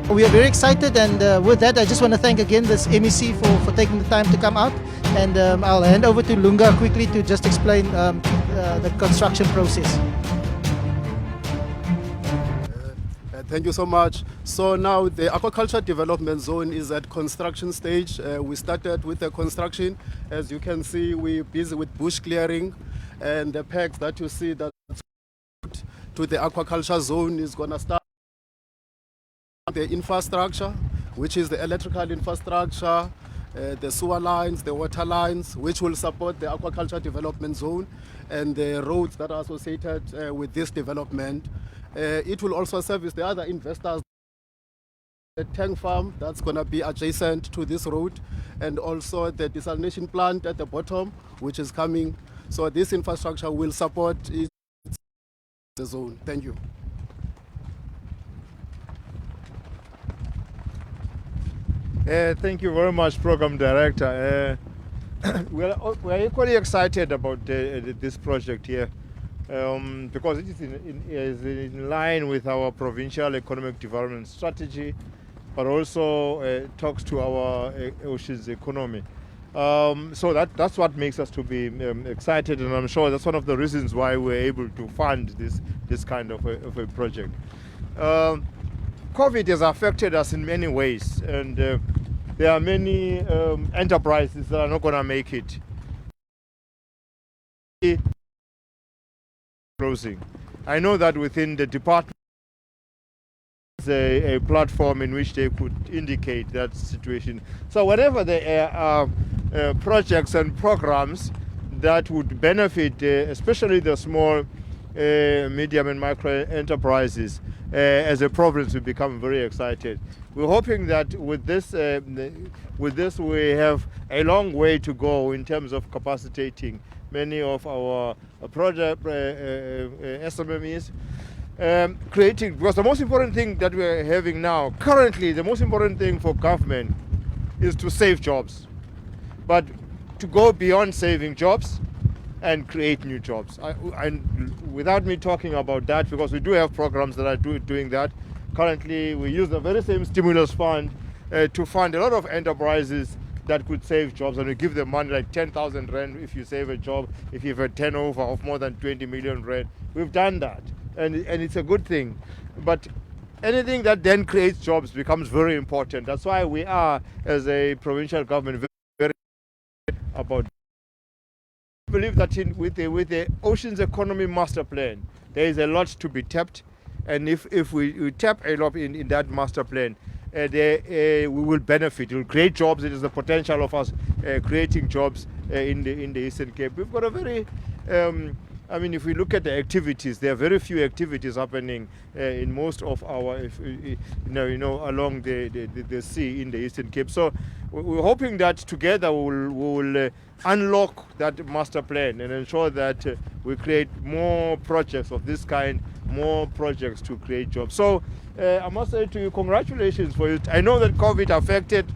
We are very excited, and with that I just want to thank again this MEC for taking the time to come out, and I'll hand over to Lunga quickly to just explain the construction process. Thank you so much. So now the Aquaculture Development Zone is at construction stage. We started with the construction. As you can see, we're busy with bush clearing, and the pegs that you see that to the Aquaculture Zone is going to start the infrastructure, which is the electrical infrastructure, the sewer lines, the water lines, which will support the Aquaculture Development Zone, and the roads that are associated with this development. It will also service the other investors, the tank farm that's going to be adjacent to this road, and also the desalination plant at the bottom, which is coming. So this infrastructure will support the zone. Thank you. Thank you very much, Program Director. We're equally excited about this project here because it is in line with our provincial economic development strategy, but also talks to our oceans economy. So that's what makes us to be excited, and I'm sure that's one of the reasons why we're able to fund this kind of a project. COVID has affected us in many ways, and there are many enterprises that are not going to make it. Closing. I know that within the department there's a platform in which they could indicate that situation. So whatever there are projects and programs that would benefit especially the small, medium and micro enterprises, as a province we become very excited. We're hoping that with this we have a long way to go in terms of capacitating many of our project SMMEs, creating, because the most important thing that we're having now, currently the most important thing for government is to save jobs, but to go beyond saving jobs and create new jobs. Without me talking about that, because we do have programs that are doing that. Currently, we use the very same stimulus fund to fund a lot of enterprises that could save jobs, and we give them money like 10,000 rand if you save a job, if you have a turnover of more than 20 million rand. We've done that, and it's a good thing. But anything that then creates jobs becomes very important. That's why we are, as a provincial government, very about. I believe that with the Oceans Economy Master Plan, there is a lot to be tapped, and if we tap a lot in that master plan, we will benefit. It will create jobs. It is the potential of us creating jobs in the Eastern Cape. We've got a very, if we look at the activities, there are very few activities happening in most of our, along the sea in the Eastern Cape. So we're hoping that together we will unlock that master plan and ensure that we create more projects of this kind, more projects to create jobs. So I must say to you, congratulations for it. I know that COVID affected,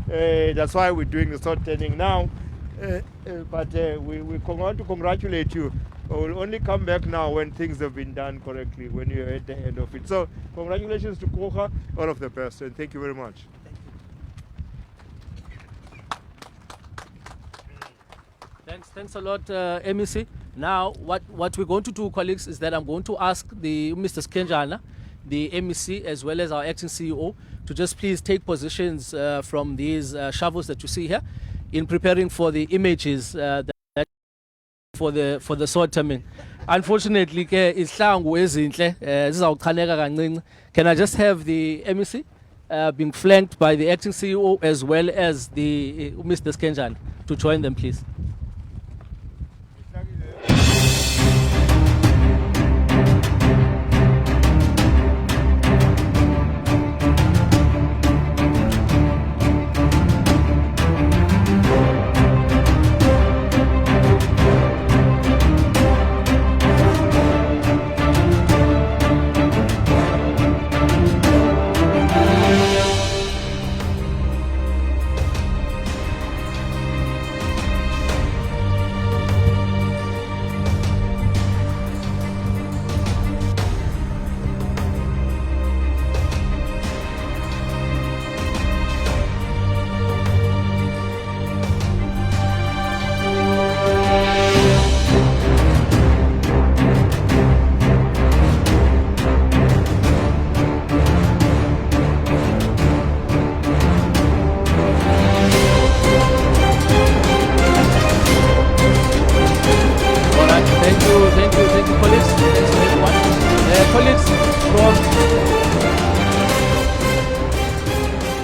that's why we're doing the short turning now, but we want to congratulate you. We'll only come back now when things have been done correctly, when you're at the end of it. So congratulations to Coega, all of the best, and thank you very much. Thanks a lot, MEC. Now, what we're going to do, colleagues, is that I'm going to ask Mr. Skenjana, the MEC, as well as our acting CEO, to just please take positions from these shovels that you see here in preparing for the images for the sword terming. Unfortunately, can I just have the MEC being flanked by the acting CEO as well as the Mr. Skenjana to join them, please.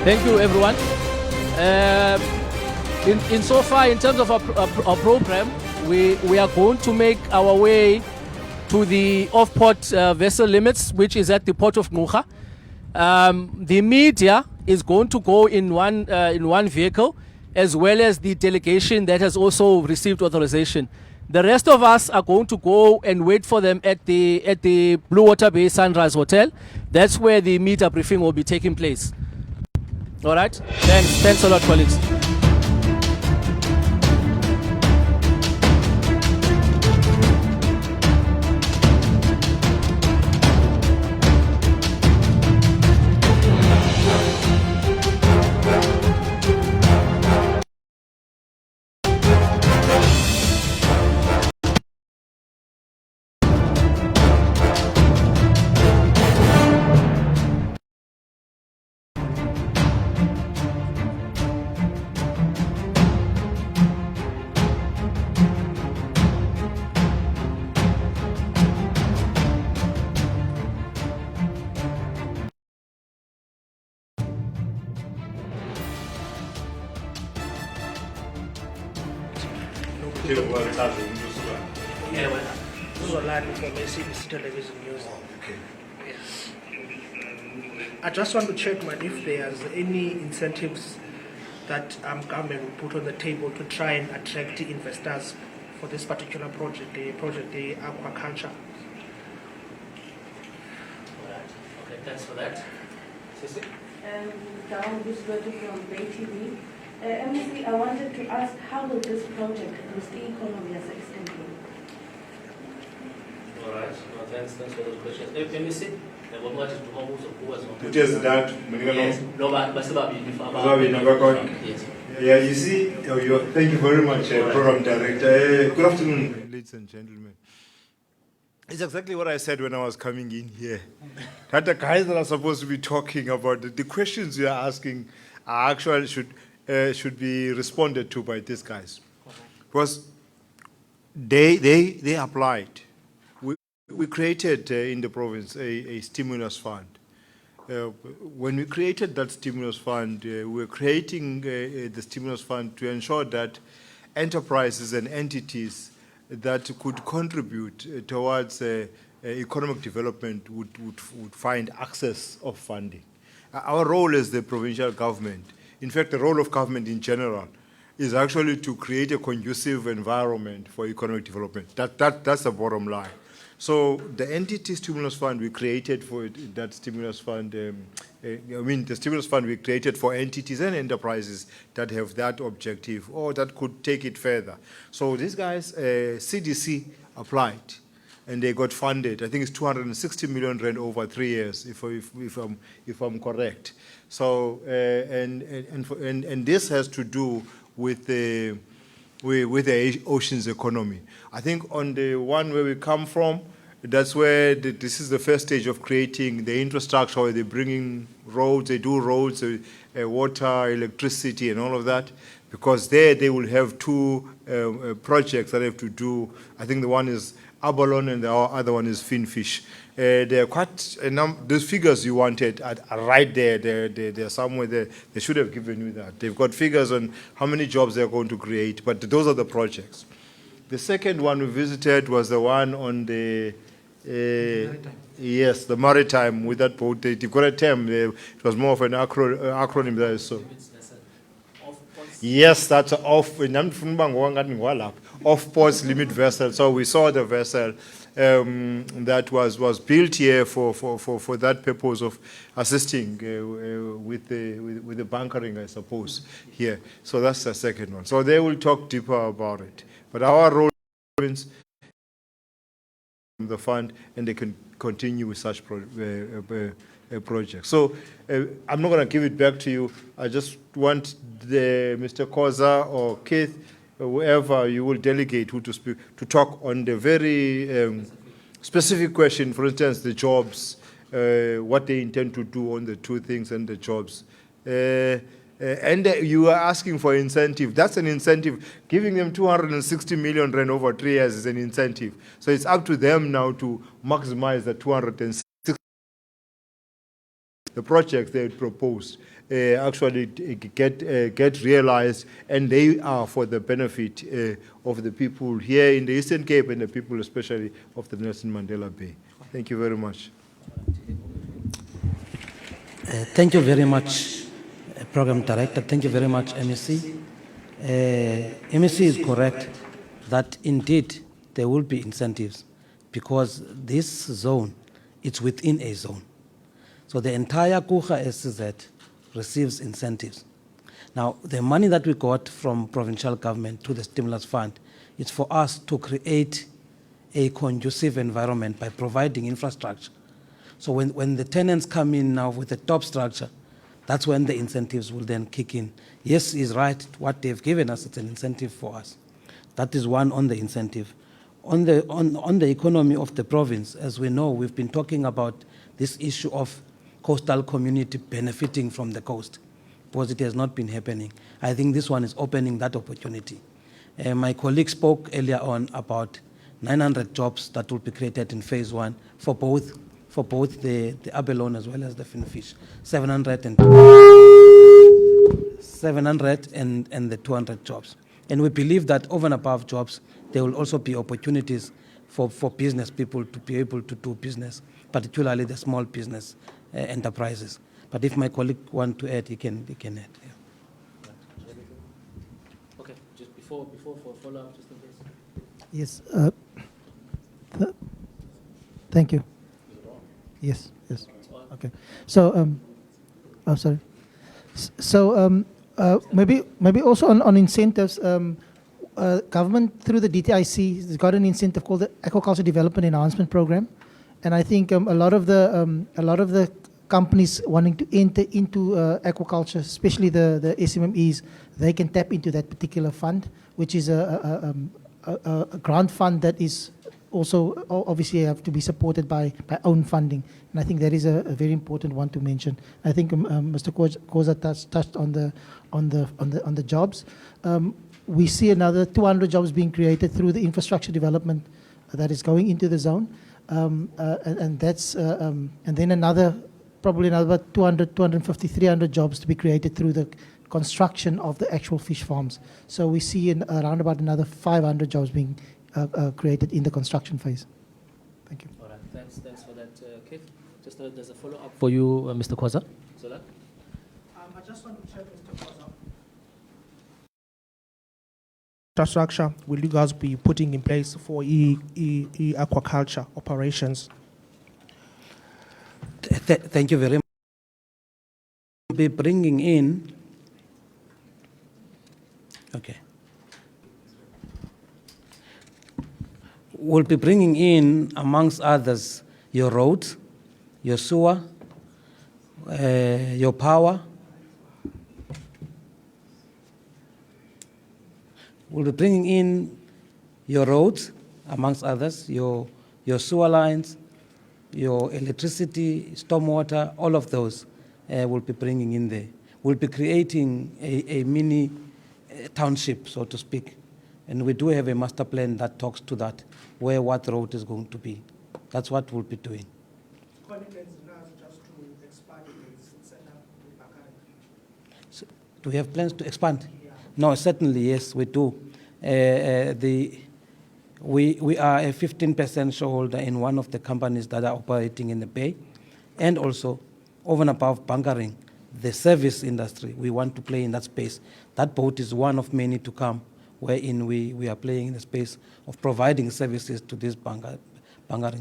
Thank you, everyone. Insofar, in terms of our program, we are going to make our way to the off-port vessel limits, which is at the port of Ngquga. The media is going to go in one vehicle, as well as the delegation that has also received authorization. The rest of us are going to go and wait for them at the Blue Water Bay Sunrise Hotel. That's where the media briefing will be taking place. All right. Thanks a lot, colleagues. Yeah, well, Zolani from SABC Television News. Yes. I just want to check, man, if there's any incentives that government will put on the table to try and attract investors for this particular project, the aquaculture. Okay, thanks for that. Sissy? Down this letter from BayTV. MEC, I wanted to ask, how will this project boost the economy as extended? All right. Well, thanks for those questions. MEC? Just that, Yes. No, but yes. Yeah, you see, thank you very much, Program Director. Good afternoon, ladies and gentlemen. It's exactly what I said when I was coming in here. That the guys that are supposed to be talking about the questions you are asking are actually should be responded to by these guys, because they applied. We created in the province a stimulus fund. When we created that stimulus fund, we were creating the stimulus fund to ensure that enterprises and entities that could contribute towards economic development would find access of funding. Our role as the provincial government, in fact, the role of government in general, is actually to create a conducive environment for economic development. That's the bottom line. So the entity stimulus fund we created for that stimulus fund, the stimulus fund we created for entities and enterprises that have that objective or that could take it further. So these guys, CDC applied and they got funded. I think it's 260 million rand over 3 years, if I'm correct. So and this has to do with the oceans economy. I think on the one where we come from, that's where this is the first stage of creating the infrastructure, where they're bringing roads, they do roads, water, electricity, and all of that. Because there they will have two projects that they have to do. I think the one is abalone and the other one is finfish. They're quite a number. Those figures you wanted are right there. They're somewhere there. They should have given you that. They've got figures on how many jobs they're going to create, but those are the projects. The second one we visited was the one on the yes, the maritime with that boat. They've got a term. It was more of an acronym there. So yes, that's off-port limit vessel. So we saw the vessel that was built here for that purpose of assisting with the bunkering, I suppose, here. So that's the second one. So they will talk deeper about it. But our role is the fund, and they can continue with such projects. So I'm not going to give it back to you. I just want Mr. Koza or Keith, whoever you will delegate who to speak, to talk on the very specific question, for instance, the jobs, what they intend to do on the two things and the jobs. And you are asking for incentive. That's an incentive. Giving them 260 million rand over 3 years is an incentive. So it's up to them now to maximize the 260 the projects they proposed actually get realized, and they are for the benefit of the people here in the Eastern Cape and the people especially of the Nelson Mandela Bay. Thank you very much. Thank you very much, Program Director. Thank you very much, MEC. MEC is correct that indeed there will be incentives because this zone, it's within a zone. So the entire Coega SZ receives incentives. Now, the money that we got from provincial government to the stimulus fund, it's for us to create a conducive environment by providing infrastructure. So when the tenants come in now with the top structure, that's when the incentives will then kick in. Yes, he's right. What they've given us, it's an incentive for us. That is one on the incentive. On the economy of the province, as we know, we've been talking about this issue of coastal community benefiting from the coast because it has not been happening. I think this one is opening that opportunity. My colleague spoke earlier on about 900 jobs that will be created in phase one for both the abalone as well as the finfish, 700 and the 200 jobs. And we believe that over and above jobs, there will also be opportunities for business people to be able to do business, particularly the small business enterprises. But if my colleague wants to add, he can add. Yeah. Okay, just before for follow-up, just in case. Yes. Thank you. Yes. Okay. So, oh, sorry. So, maybe also on incentives. Government through the DTIC has got an incentive called the Aquaculture Development Enhancement Program, and I think a lot of the companies wanting to enter into aquaculture, especially the SMMEs, they can tap into that particular fund, which is a grant fund that is also obviously have to be supported by own funding, and I think that is a very important one to mention. I think Mr. Koza touched on the jobs. We see another 200 jobs being created through the infrastructure development that is going into the zone, and that's and then probably another 200, 250, 300 jobs to be created through the construction of the actual fish farms. So we see around about another 500 jobs being created in the construction phase. Thank you. All right, thanks for that, Keith. Just there's a follow-up for you, Mr. Koza. Zola? I just want to check, Mr. Koza. Infrastructure will you guys be putting in place for aquaculture operations? Thank you very much. We'll be bringing in. Okay. We'll be bringing in, amongst others, your roads, your sewer, your power. We'll be bringing in your roads, amongst others, your sewer lines, your electricity, stormwater, all of those we'll be bringing in there. We'll be creating a mini township, so to speak. And we do have a master plan that talks to that, where what road is going to be. That's what we'll be doing. So, do we have plans to expand? Yeah. No, certainly, yes, we do. We are a 15% shareholder in one of the companies that are operating in the Bay, and also, over and above bunkering, the service industry, we want to play in that space. That boat is one of many to come, wherein we are playing in the space of providing services to these bunkering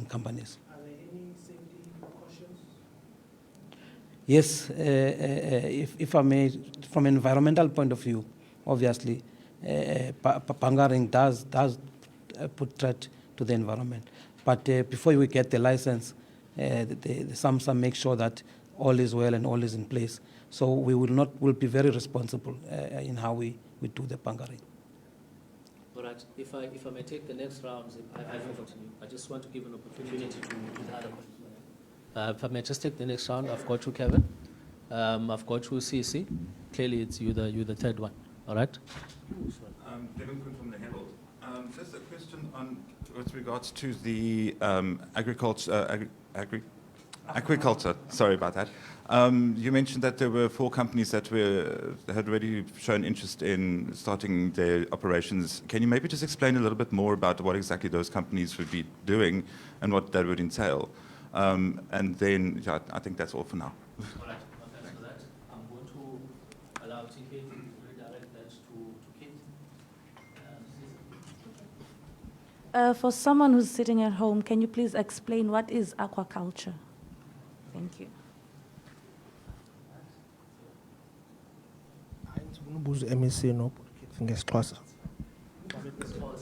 companies. Are there any safety precautions? Yes, if I may, from an environmental point of view, obviously, bunkering does put threat to the environment. But before we get the license, the SAMSA make sure that all is well and all is in place. So we'll be very responsible in how we do the bunkering. All right. If I may take the next round, I just want to give an opportunity to the other questions. If I may just take the next round, I've got you, Kevin. I've got you, CC. Clearly, it's you the third one. All right. Kevin Quinn from the Herald. Just a question with regards to the Aquaculture, sorry about that. You mentioned that there were 4 companies that had already shown interest in starting their operations. Can you maybe just explain a little bit more about what exactly those companies would be doing and what that would entail? And then, yeah, I think that's all for now. All right, thanks for that. I'm going to allow TK to redirect that to Kate. For someone who's sitting at home, can you please explain what is aquaculture? Thank you.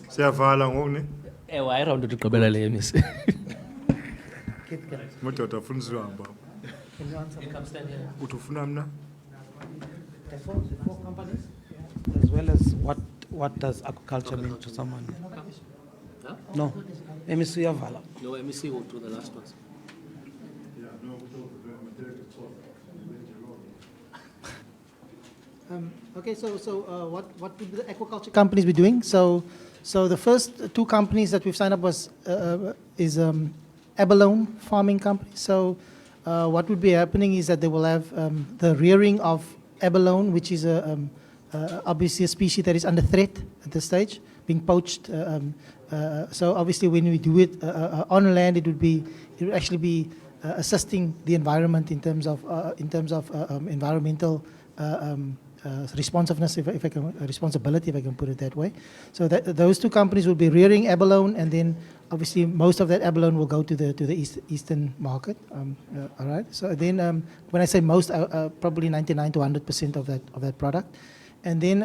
Siyavala ngoku ne? Ewe, ayirawundi ugqibela le Miss. Madoda afuna uzihamba. You come stand here. Uthi ufuna mna? The four companies, as well as what does aquaculture mean to someone? Huh? No, MEC Yavala. No, MEC will do the last ones. Okay, so what would the aquaculture companies be doing? So the first 2 companies that we've signed up is abalone farming company. So what would be happening is that they will have the rearing of abalone, which is obviously a species that is under threat at this stage, being poached. So obviously, when we do it on land, it would actually be assisting the environment in terms of environmental responsiveness, if I can, responsibility, if I can put it that way. So those 2 companies will be rearing abalone, and then obviously most of that abalone will go to the eastern market. All right. So then, when I say most, probably 99 to 100% of that product, and then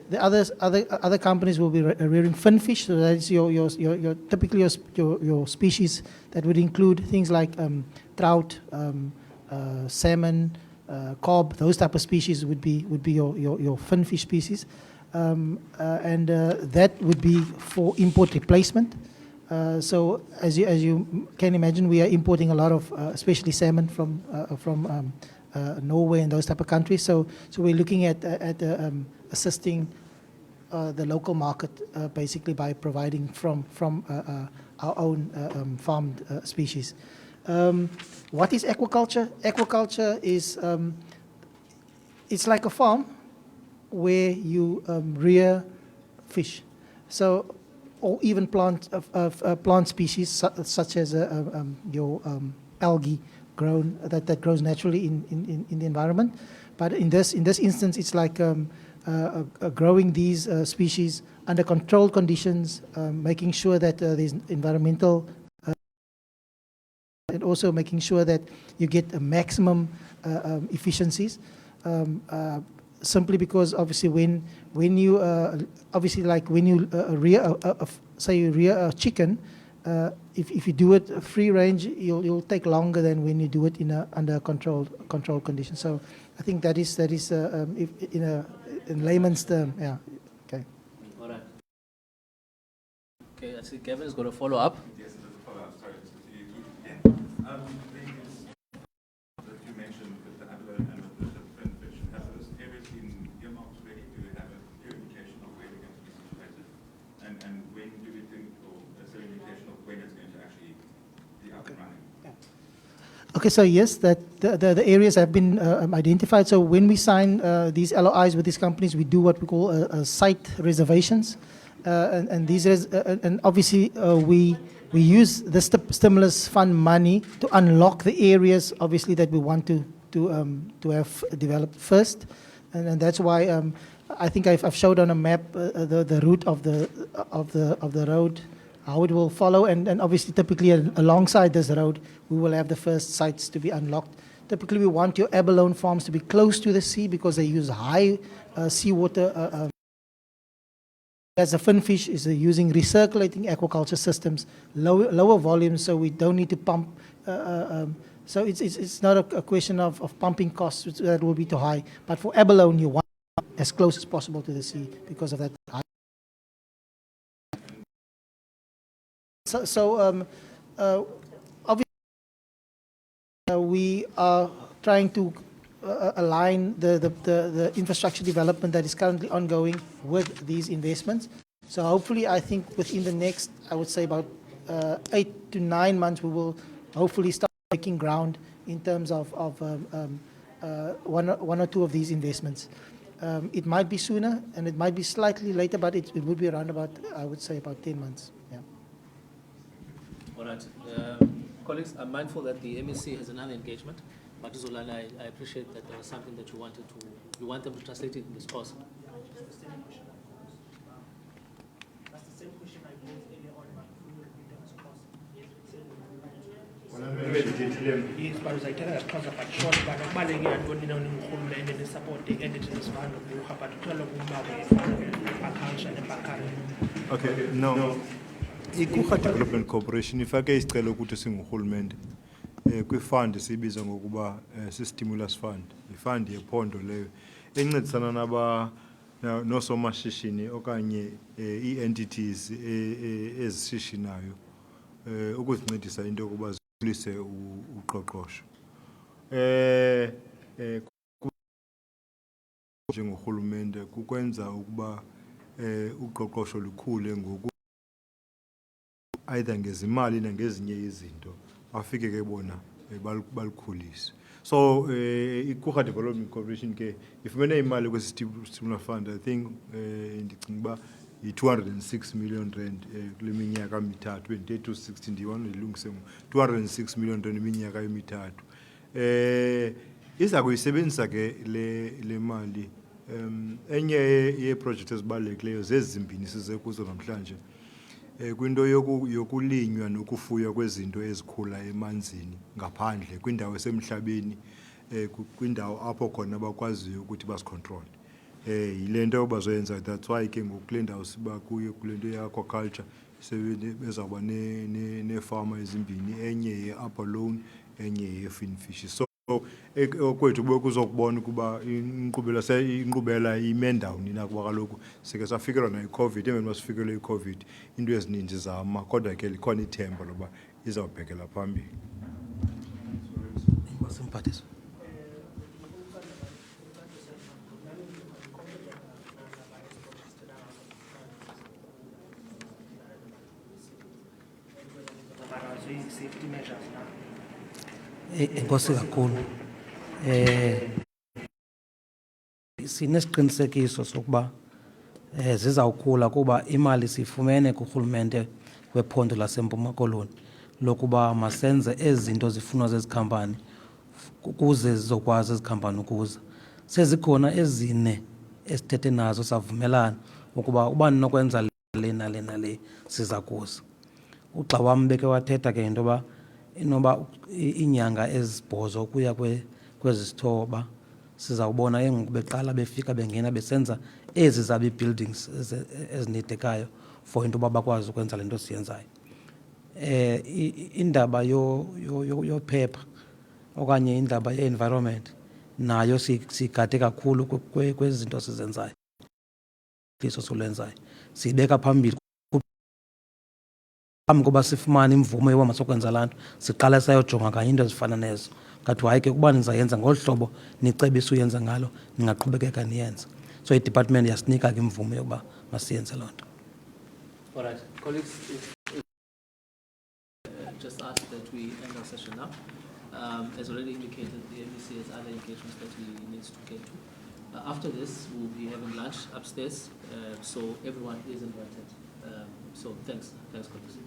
the other companies will be rearing finfish. So that is your typically your species that would include things like trout, salmon, carp. Those type of species would be your finfish species, and that would be for import replacement. So as you can imagine, we are importing a lot of, especially salmon from Norway and those type of countries. So we're looking at assisting the local market basically by providing from our own farmed species. What is aquaculture? Aquaculture is it's like a farm where you rear fish, so or even plant species such as your algae that grows naturally in the environment. But in this instance, it's like growing these species under controlled conditions, making sure that there's environmental and also making sure that you get a maximum efficiencies. Simply because obviously when you obviously like when you rear say you rear a chicken, if you do it free range, you'll take longer than when you do it under controlled conditions. So I think that is if in layman's term, yeah. Okay. All right. Okay, I see Kevin is going to follow up. Yes, there's a follow-up. Sorry, yeah. That you mentioned with the abalone and with the finfish, have those areas been earmarked already? Do we have a clear indication of where they're going to be situated? And when do we think, or is there an indication of when it's going to actually be up and running? Okay, so yes, that the areas have been identified. So when we sign these LOIs with these companies, we do what we call site reservations, and these and obviously we use the stimulus fund money to unlock the areas obviously that we want to have developed first, and that's why I think I've showed on a map the route of the road, how it will follow, and obviously typically alongside this road we will have the first sites to be unlocked. Typically we want your abalone farms to be close to the sea because they use high seawater. As a finfish is using recirculating aquaculture systems, lower volumes, so we don't need to pump. So it's not a question of pumping costs, that will be too high. But for abalone, you want as close as possible to the sea because of that high. So obviously we are trying to align the infrastructure development that is currently ongoing with these investments. So hopefully, I think within the next, I would say about 8 to 9 months, we will hopefully start breaking ground in terms of one or two of these investments. It might be sooner and it might be slightly later, but it would be around about, I would say, about 10 months. Yeah. All right. Colleagues, I'm mindful that the MEC has another engagement, but Zolana, I appreciate that there was something that you want them to translate it in this course. That's the same question I posed earlier on, but we will repeat them as course. Yes, but I tell us because of a short, but I'm going to go and support the entities fund of the but to tell Okay, no. Coega Development Corporation ifake isicelo ukuthi singuhulumende kwi-fund sibiza ngokuba si-stimulus fund, ifund yephondo leyo encedisana nosomashishini okanye ii-entities ezishishinayo ukuzincedisa into yokuba zikhulise uqoqosho. Njengorhulumente kukwenza ukuba uqoqosho lukhule ngoku either ngezimali nangezinye izinto bafike ke bona balukhulise. So Coega Development Corporation ke ifumene imali kwesi-stimulus fund, I think ndicinga uba yi-206 million rand kule minyaka mithathu 28-60 ndiyiwona ilungise 206 million rand iminyaka emithathu. Iza kuyisebenzisa ke le mali enye yeeprojekthi ezibalulekileyo zezimbini size kuzo namhlanje kwinto yokulinywa nokufuywa kwezinto ezikhula emanzini ngaphandle kwindawo esemhlabeni kwindawo apho khona bakwaziyo ukuthi basicontrol. Yile nto bazoyenza, that's why ke ngokule ndawo siba kuyo kule nto ye-aquaculture bezawuba neefama ezimbini, enye ye-upper loan, enye ye-finfish. So kwethu bekuzokubona ukuba inkqubela ime ndawoni na kuba kaloku sike safikelwa nayi-COVID, emveni uba sifikelwe yi-COVID into ezininzi zama, kodwa ke likhona ithemba loba izawubhekela phambili. safety measures now. Enkosi kakhulu. Sinesiqinisekiso sokuba zizawukhula kuba imali sifumene kurhulumente wephondo laseMpuma Koloni lokuba masenze ezinto zifunwa zezi khampani ukuze zizokwazi ezi khampani ukuza. Sezikhona ezine esithethe nazo savumelana ukuba uba ninokwenza le nale siza kuza. Uxa wam beke wathetha ke into yoba inoba iinyanga ezibhozo ukuya kwezisithoba sizawubona ke ngoku beqala befika bengena besenza ezi zaba ii-buildings ezinidekayo for into yoba bakwazi ukwenza le nto siyenzayo. Indaba yophepha okanye indaba ye-environment nayo sigade kakhulu kwezi zinto sizenzayo. Liso solenzayo siyibeka phambili phambi koba sifumane imvume yoba masokwenza laa nto siqala sayojonga kanye into ezifana nezo. Ngathi hayi ke ukuba nizayenza ngolu hlobo nicebisa uyenza ngalo ningaqhubekeka niyenze. So i-department yasinika ke imvume yoba masiyenze loo nto. All right, colleagues, just ask that we end our session now. As already indicated, the MEC has other engagements that he needs to get to. After this, we'll be having lunch upstairs, so everyone is invited. So thanks colleagues.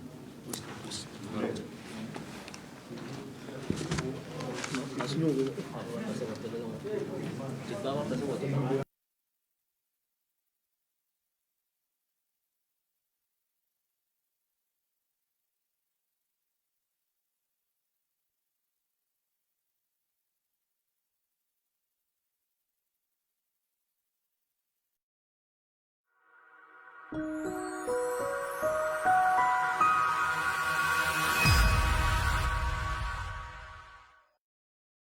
All right.